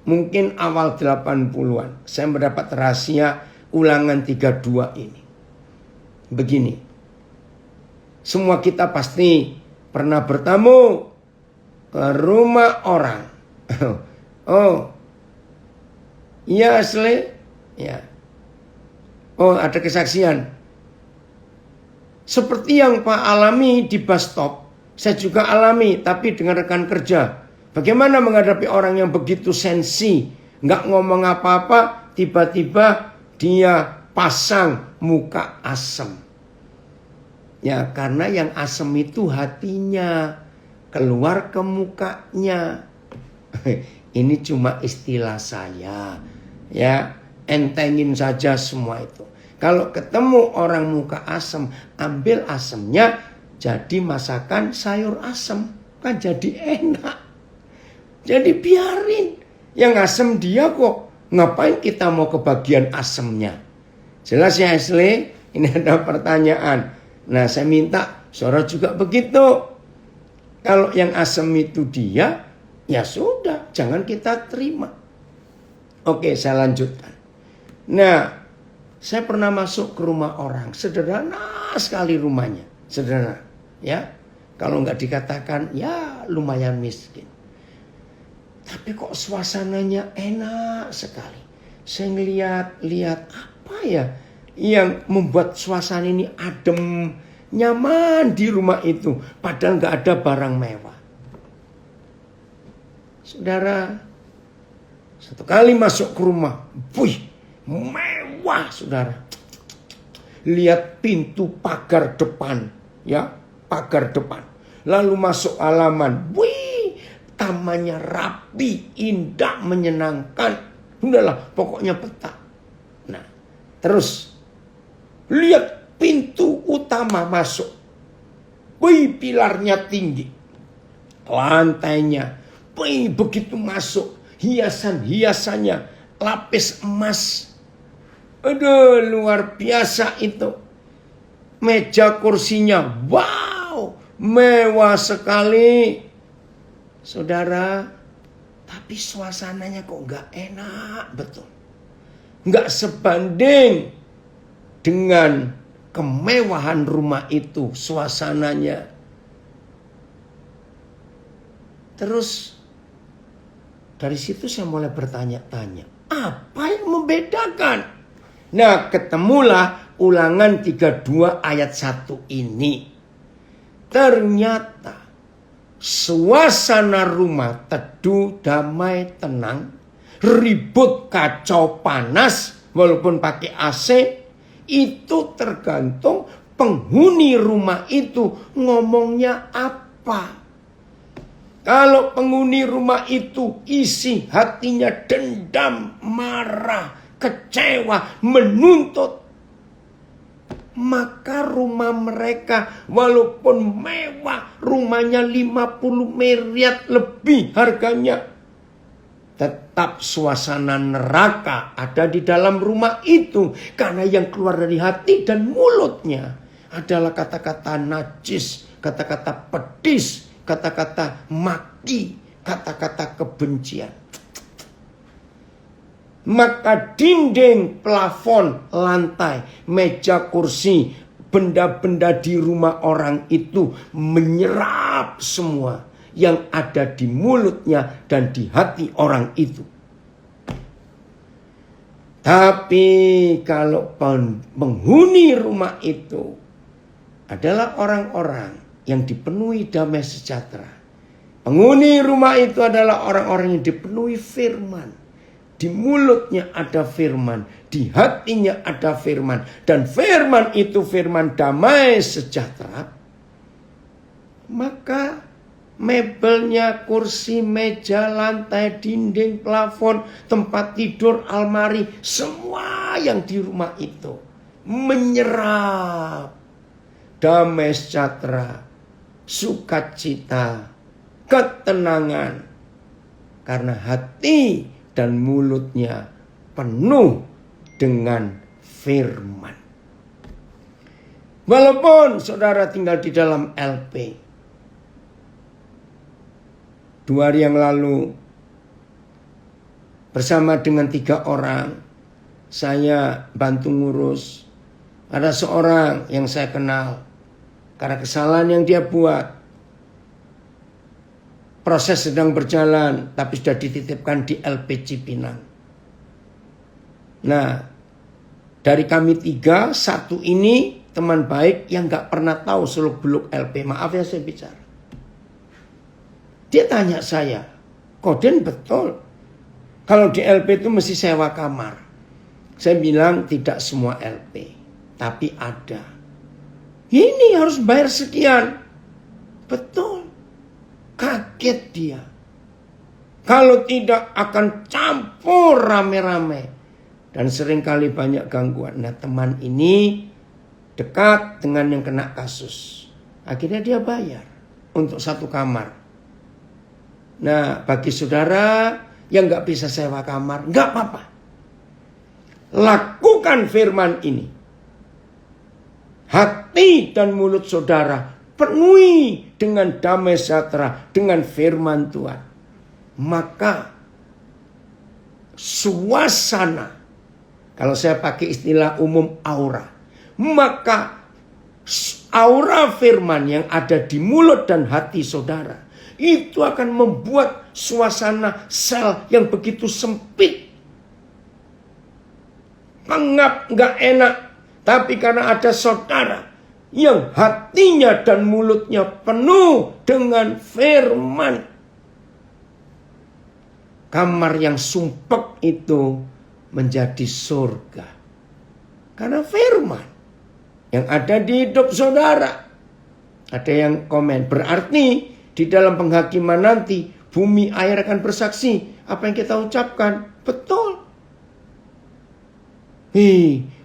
mungkin awal 80-an, saya mendapat rahasia Ulangan 32 ini. Begini, semua kita pasti pernah bertamu ke rumah orang. Oh, iya asli, ya. Oh, ada kesaksian. Seperti yang Pak alami di bus stop, saya juga alami, tapi dengan rekan kerja. Bagaimana menghadapi orang yang begitu sensi, nggak ngomong apa-apa, tiba-tiba dia pasang muka asem. Ya, karena yang asem itu hatinya, keluar ke mukanya. Ini cuma istilah saya, ya, entengin saja semua itu. Kalau ketemu orang muka asem, ambil asemnya jadi masakan sayur asem. Kan jadi enak. Jadi biarin. Yang asem dia kok. Ngapain kita mau ke bagian asemnya? Jelas ya Ashley? Ini ada pertanyaan. Nah saya minta saudara juga begitu. Kalau yang asem itu dia, ya sudah. Jangan kita terima. Oke, saya lanjutkan. Nah, saya pernah masuk ke rumah orang, sederhana sekali rumahnya, sederhana, ya. Kalau nggak dikatakan, ya lumayan miskin. Tapi kok suasananya enak sekali. Saya lihat apa ya yang membuat suasana ini adem, nyaman di rumah itu, padahal nggak ada barang mewah. Saudara, satu kali masuk ke rumah, wih, mewah saudara. Lihat pintu pagar depan, ya, pagar depan. Lalu masuk halaman, wih, tamannya rapi, indah, menyenangkan. Udahlah, pokoknya peta. Nah, terus lihat pintu utama masuk. Wih, pilarnya tinggi. Lantainya, wih, begitu masuk, hiasan-hiasannya, lapis emas. Aduh, luar biasa itu. Meja kursinya, wow, mewah sekali. Saudara, tapi suasananya kok gak enak, betul. Gak sebanding dengan kemewahan rumah itu, suasananya. Terus, dari situ saya mulai bertanya-tanya, apa yang membedakan? Nah, ketemulah Ulangan 32 ayat 1 ini. Ternyata suasana rumah teduh, damai, tenang, ribut, kacau, panas, walaupun pakai AC, itu tergantung penghuni rumah itu ngomongnya apa. Kalau penghuni rumah itu isi hatinya dendam, marah, kecewa, menuntut, maka rumah mereka walaupun mewah, rumahnya 50 miliar lebih harganya, tetap suasana neraka ada di dalam rumah itu. Karena yang keluar dari hati dan mulutnya adalah kata-kata najis, kata-kata pedis, kata-kata maki, kata-kata kebencian. Maka dinding, plafon, lantai, meja, kursi, benda-benda di rumah orang itu menyerap semua yang ada di mulutnya dan di hati orang itu. Tapi kalau penghuni rumah itu adalah orang-orang yang dipenuhi damai sejahtera. Penghuni rumah itu adalah orang-orang yang dipenuhi firman. Di mulutnya ada firman, di hatinya ada firman, dan firman itu firman damai sejahtera. Maka mebelnya, kursi, meja, lantai, dinding, plafon, tempat tidur, almari, semua yang di rumah itu menyerap damai sejahtera, sukacita, ketenangan. Karena hati dan mulutnya penuh dengan firman. Walaupun saudara tinggal di dalam LP. 2 hari yang lalu bersama dengan 3 orang saya bantu ngurus. Ada seorang yang saya kenal. Karena kesalahan yang dia buat, proses sedang berjalan, tapi sudah dititipkan di LP Cipinang. Nah, dari kami 3, 1 ini teman baik yang gak pernah tahu seluk-beluk LP. Maaf ya saya bicara. Dia tanya saya, Koden betul kalau di LP itu mesti sewa kamar. Saya bilang tidak semua LP, tapi ada. Ini harus bayar sekian. Betul. Kaget dia. Kalau tidak akan campur rame-rame. Dan seringkali banyak gangguan. Nah, teman ini dekat dengan yang kena kasus. Akhirnya dia bayar untuk 1 kamar. Nah, bagi saudara yang gak bisa sewa kamar, gak apa-apa. Lakukan firman ini. Hati dan mulut saudara penuhi dengan damai sejahtera, dengan firman Tuhan. Maka suasana, kalau saya pakai istilah umum aura, maka aura firman yang ada di mulut dan hati saudara, itu akan membuat suasana sel yang begitu sempit, pengap, gak enak. Tapi karena ada saudara yang hatinya dan mulutnya penuh dengan firman, kamar yang sumpek itu menjadi surga. Karena firman yang ada di hidup saudara. Ada yang komen, berarti di dalam penghakiman nanti bumi air akan bersaksi apa yang kita ucapkan. Betul.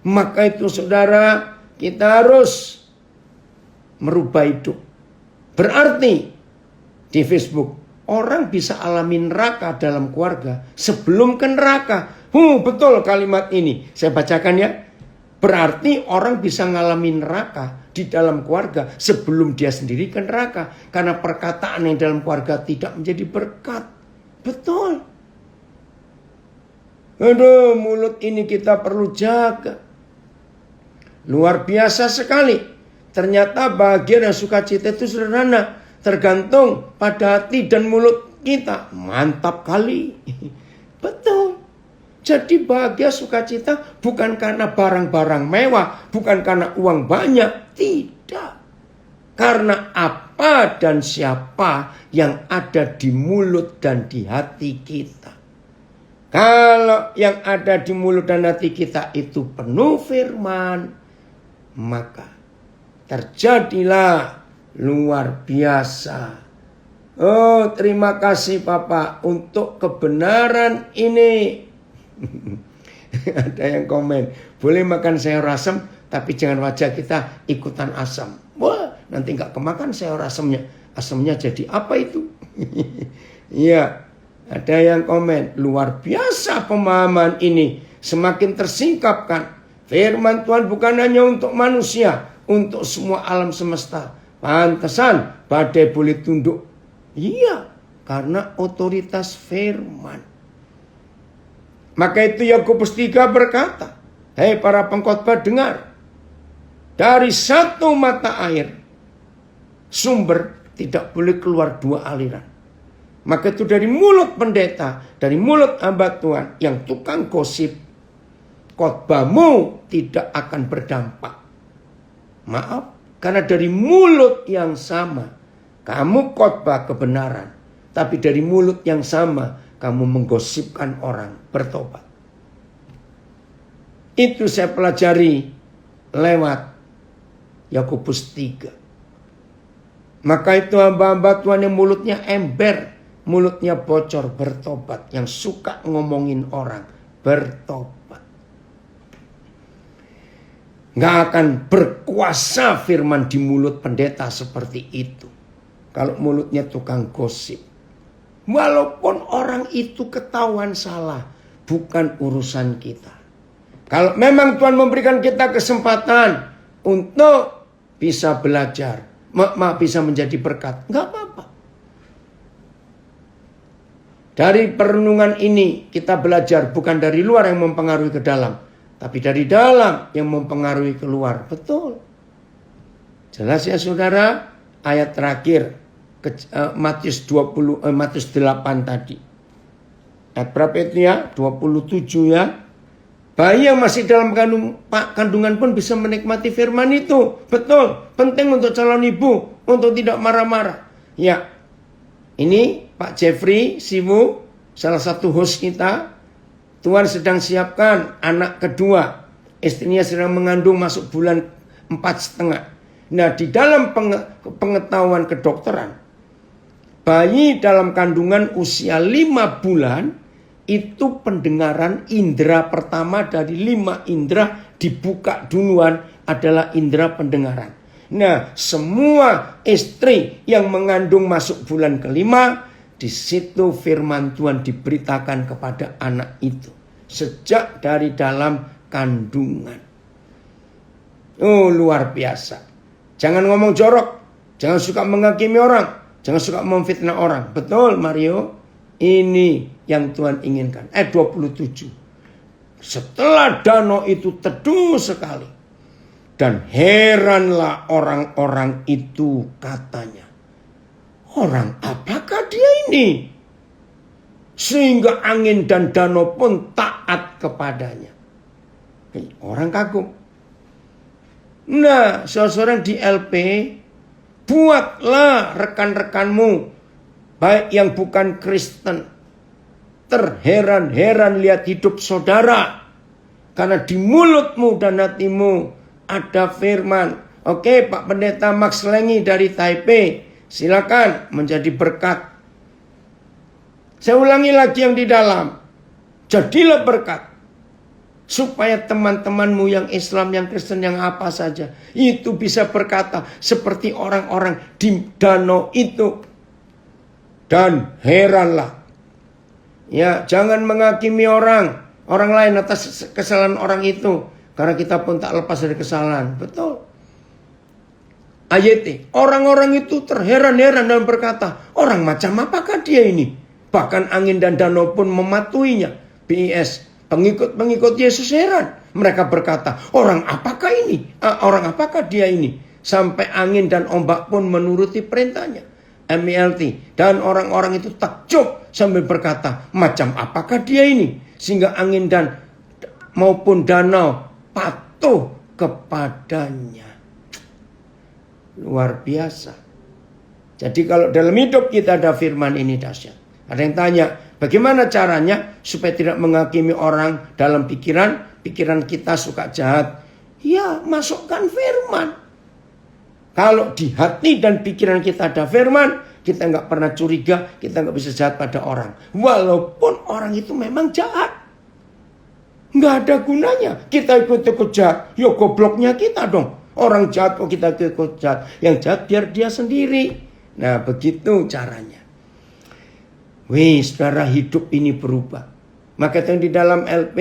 Maka itu saudara, kita harus merubah hidup. Berarti di Facebook orang bisa alami neraka dalam keluarga sebelum ke neraka. Betul kalimat ini. Saya bacakan ya. Berarti orang bisa ngalami neraka di dalam keluarga sebelum dia sendiri ke neraka. Karena perkataan yang dalam keluarga tidak menjadi berkat. Betul. Aduh, mulut ini kita perlu jaga. Luar biasa sekali. Ternyata bahagia dan sukacita itu sederhana. Tergantung pada hati dan mulut kita. Mantap kali. Betul. Jadi bahagia sukacita bukan karena barang-barang mewah. Bukan karena uang banyak. Tidak. Karena apa dan siapa yang ada di mulut dan di hati kita. Kalau yang ada di mulut dan hati kita itu penuh firman, maka terjadilah luar biasa. Oh, terima kasih Bapak untuk kebenaran ini. Ada yang komen, boleh makan sayur asam, tapi jangan wajah kita ikutan asam. Wah, nanti nggak kemakan sayur asamnya. Asamnya jadi apa itu? Iya, ada yang komen, luar biasa pemahaman ini. Semakin tersingkapkan. Firman Tuhan bukan hanya untuk manusia, untuk semua alam semesta. Pantesan badai boleh tunduk. Iya, karena otoritas firman. Maka itu Yakobus 3 berkata, hei para pengkhotbah dengar, dari satu mata air sumber tidak boleh keluar dua aliran. Maka itu dari mulut pendeta, dari mulut hamba Tuhan yang tukang gosip, khotbahmu tidak akan berdampak. Maaf, karena dari mulut yang sama kamu khotbah kebenaran, tapi dari mulut yang sama kamu menggosipkan orang bertobat. Itu saya pelajari lewat Yakobus 3. Maka itu hamba-hamba Tuhan yang mulutnya ember, mulutnya bocor bertobat, yang suka ngomongin orang bertobat. Gak akan berkuasa firman di mulut pendeta seperti itu. Kalau mulutnya tukang gosip. Walaupun orang itu ketahuan salah, bukan urusan kita. Kalau memang Tuhan memberikan kita kesempatan untuk bisa belajar, bisa menjadi berkat, nggak apa-apa. Dari perenungan ini kita belajar bukan dari luar yang mempengaruhi ke dalam, tapi dari dalam yang mempengaruhi keluar. Betul. Jelas ya saudara? Ayat terakhir. Matius 8 tadi. Ayat berapa itu ya? 27 ya. Bayi yang masih dalam kandungan pun bisa menikmati firman itu. Betul. Penting untuk calon ibu. Untuk tidak marah-marah. Ya. Ini Pak Jeffrey Siwu, salah satu host kita. Tuhan sedang siapkan anak kedua. Istrinya sedang mengandung masuk bulan 4,5. Nah, di dalam pengetahuan kedokteran, bayi dalam kandungan usia 5 bulan itu pendengaran indera pertama dari 5 indera dibuka duluan adalah indera pendengaran. Nah, semua istri yang mengandung masuk bulan ke-5, di situ firman Tuhan diberitakan kepada anak itu sejak dari dalam kandungan. Oh, luar biasa. Jangan ngomong jorok, jangan suka menghakimi orang. Jangan suka memfitnah orang. Betul Mario. Ini yang Tuhan inginkan. 27. Setelah danau itu teduh sekali. Dan heranlah orang-orang itu katanya. Orang apakah dia ini? Sehingga angin dan danau pun taat kepadanya. Orang kagum. Nah, seorang di LP, buatlah rekan-rekanmu, baik yang bukan Kristen, terheran-heran lihat hidup saudara. Karena di mulutmu dan hatimu ada firman. Oke, Pak Pendeta Max Lengi dari Taipei, silakan menjadi berkat. Saya ulangi lagi yang di dalam. Jadilah berkat. Supaya teman-temanmu yang Islam, yang Kristen, yang apa saja, itu bisa berkata seperti orang-orang di danau itu. Dan heranlah. Ya, jangan menghakimi orang lain atas kesalahan orang itu. Karena kita pun tak lepas dari kesalahan. Betul. Ayat orang-orang itu terheran-heran dan berkata, orang macam apakah dia ini? Bahkan angin dan danau pun mematuhinya. BIS. Pengikut Yesus heran. Mereka berkata, orang apakah ini? Orang apakah dia ini? Sampai angin dan ombak pun menuruti perintahnya. MELT. Dan orang-orang itu takjub sambil berkata, macam apakah dia ini? Sehingga angin dan maupun danau patuh kepadanya. Luar biasa. Jadi kalau dalam hidup kita ada firman ini dahsyat. Ada yang tanya, bagaimana caranya supaya tidak menghakimi orang dalam pikiran kita suka jahat? Ya, masukkan firman. Kalau di hati dan pikiran kita ada firman, kita nggak pernah curiga, kita nggak bisa jahat pada orang. Walaupun orang itu memang jahat. Nggak ada gunanya kita ikut-ikut jahat. Ya gobloknya kita dong. Orang jahat kok kita ikut jahat. Yang jahat biar dia sendiri. Nah begitu caranya. Wih, saudara, hidup ini berubah. Maka yang di dalam LP,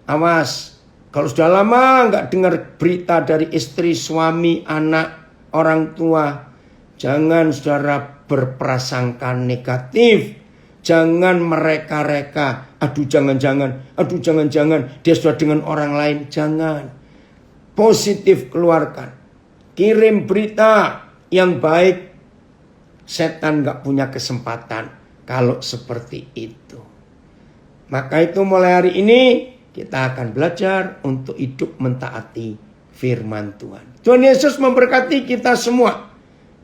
awas. Kalau sudah lama nggak dengar berita dari istri, suami, anak, orang tua, jangan saudara berprasangka negatif. Jangan mereka-reka. Aduh jangan-jangan dia sudah dengan orang lain. Jangan. Positif keluarkan. Kirim berita yang baik. Setan nggak punya kesempatan kalau seperti itu. Maka itu mulai hari ini kita akan belajar untuk hidup mentaati firman Tuhan. Tuhan Yesus memberkati kita semua.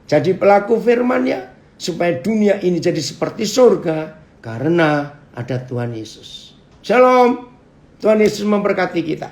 Jadi pelaku firman-Nya. Supaya dunia ini jadi seperti surga. Karena ada Tuhan Yesus. Shalom. Tuhan Yesus memberkati kita.